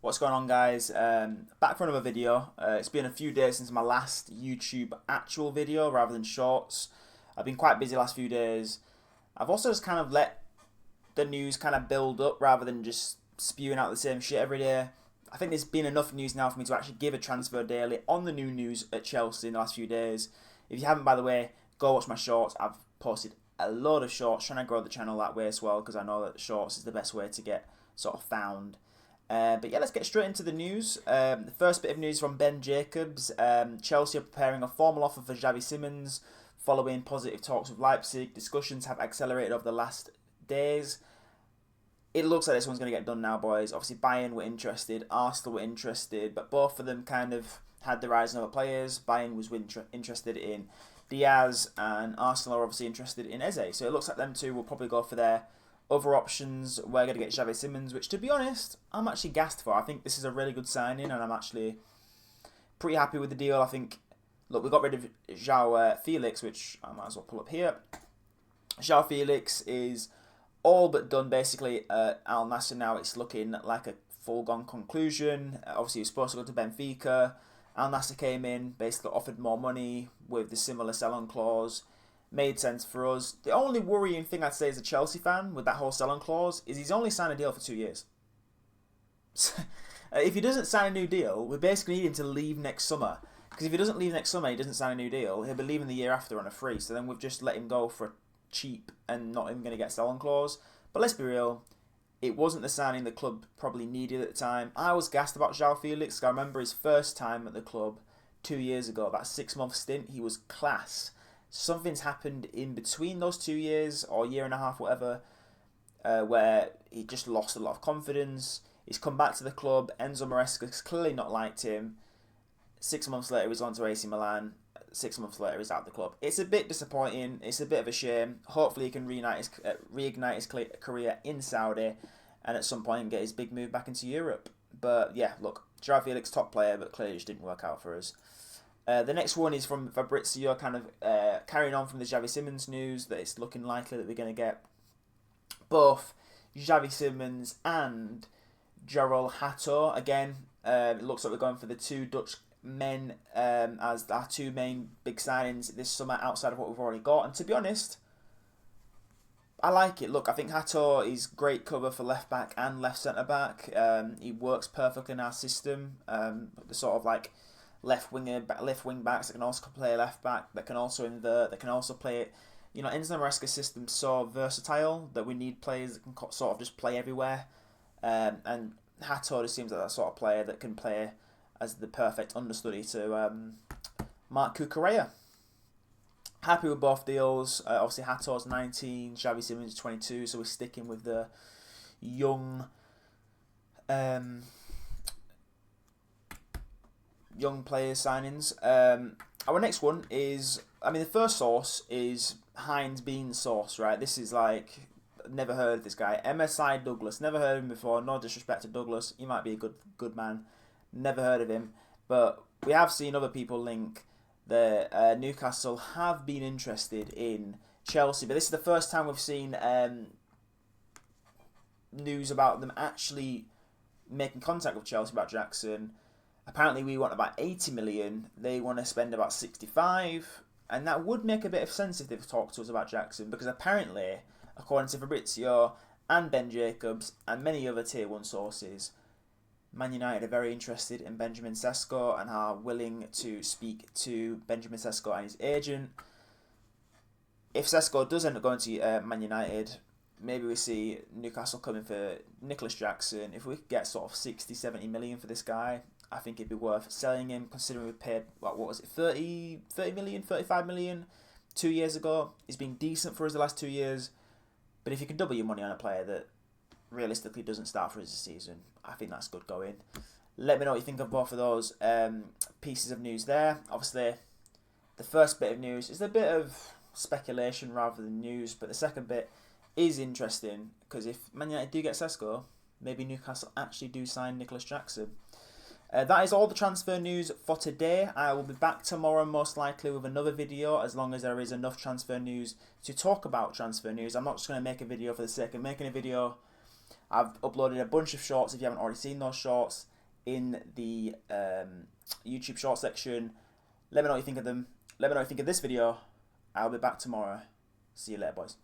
What's going on, guys? Back for another video. It's been a few days since my last YouTube actual video rather than shorts. I've been quite busy the last few days. I've also just kind of let the news kind of build up rather than just spewing out the same shit every day. I think there's been enough news now for me to actually give a transfer daily on the new news at Chelsea in the last few days. If you haven't, by the way, go watch my shorts. I've posted a load of shorts trying to grow the channel that way as well, because I know that shorts is the best way to get sort of found. But yeah, let's get straight into the news. The first bit of news from Ben Jacobs. Chelsea are preparing a formal offer for Xavi Simons following positive talks with Leipzig. Discussions have accelerated over the last days. It looks like this one's going to get done now, boys. Obviously, Bayern were interested, Arsenal were interested, but both of them kind of had their eyes on other players. Bayern was interested in Diaz, and Arsenal are obviously interested in Eze. So it looks like them two will probably go for their other options. We're going to get Xavi Simons, which, to be honest, I'm actually gassed for. I think this is a really good signing, and I'm actually pretty happy with the deal. I think, look, we got rid of Joao Felix, which I might as well pull up here. Joao Felix is all but done, basically, at Al Nassr now. It's looking like a foregone conclusion. Obviously, he was supposed to go to Benfica. Al Nassr came in, basically offered more money with the similar sell-on clause. Made sense for us. The only worrying thing I'd say as a Chelsea fan with that whole sell-on clause is he's only signed a deal for 2 years. If he doesn't sign a new deal, we basically need him to leave next summer. Because if he doesn't leave next summer, he doesn't sign a new deal, he'll be leaving the year after on a free. So then we've just let him go for cheap and not even going to get sell-on clause. But let's be real, it wasn't the signing the club probably needed at the time. I was gassed about Joao Felix. I remember his first time at the club 2 years ago, that 6-month stint, he was class. Something's happened in between those 2 years, or year and a half, whatever, where he just lost a lot of confidence. He's come back to the club. Enzo Maresca's clearly not liked him. 6 months later, he's on to AC Milan. 6 months later, he's out of the club. It's a bit disappointing. It's a bit of a shame. Hopefully, he can reignite his career in Saudi, and at some point get his big move back into Europe. But yeah, look, Joao Felix, top player, but clearly just didn't work out for us. The next one is from Fabrizio, kind of carrying on from the Xavi Simons news, that it's looking likely that we're going to get both Xavi Simons and Jorrel Hato. Again, it looks like we're going for the two Dutch men as our two main big signings this summer outside of what we've already got. And to be honest, I like it. Look, I think Hato is great cover for left back and left centre back. He works perfectly in our system. The sort of like left wing backs that can also play left back, that can also invert, that can also play it. You know, Enzo Maresca's system's so versatile that we need players that can sort of just play everywhere. And Hato just seems like that sort of player that can play as the perfect understudy to Marc Cucurella. Happy with both deals. Obviously, Hato's 19, Xavi Simons 22, so we're sticking with the young players signings. Our next one is, the first source is Heinz Bean Sauce, right? This is like, never heard of this guy. MSI Douglas, never heard of him before. No disrespect to Douglas, he might be a good man. Never heard of him, but we have seen other people link that Newcastle have been interested in Chelsea, but this is the first time we've seen news about them actually making contact with Chelsea about Jackson. Apparently we want about 80 million, they want to spend about 65, and that would make a bit of sense if they've talked to us about Jackson, because apparently, according to Fabrizio and Ben Jacobs and many other tier 1 sources, Man United are very interested in Benjamin Sesko and are willing to speak to Benjamin Sesko and his agent. If Sesko does end up going to Man United, maybe we see Newcastle coming for Nicolas Jackson. If we could get sort of 60, 70 million for this guy, I think it'd be worth selling him, considering we paid, what was it, 30 million, 35 million 2 years ago. He's been decent for us the last 2 years, but if you can double your money on a player that realistically doesn't start for us this season, I think that's good going. Let me know what you think of both of those pieces of news there. Obviously, the first bit of news is a bit of speculation rather than news, but the second bit is interesting, because if Man United do get Sesko, maybe Newcastle actually do sign Nicolas Jackson. That is all the transfer news for today. I will be back tomorrow most likely with another video, as long as there is enough transfer news to talk about transfer news. I'm not just going to make a video for the sake of making a video. I've uploaded a bunch of shorts if you haven't already seen those shorts. in the YouTube short section. Let me know what you think of them. Let me know what you think of this video. I'll be back tomorrow. See you later, boys.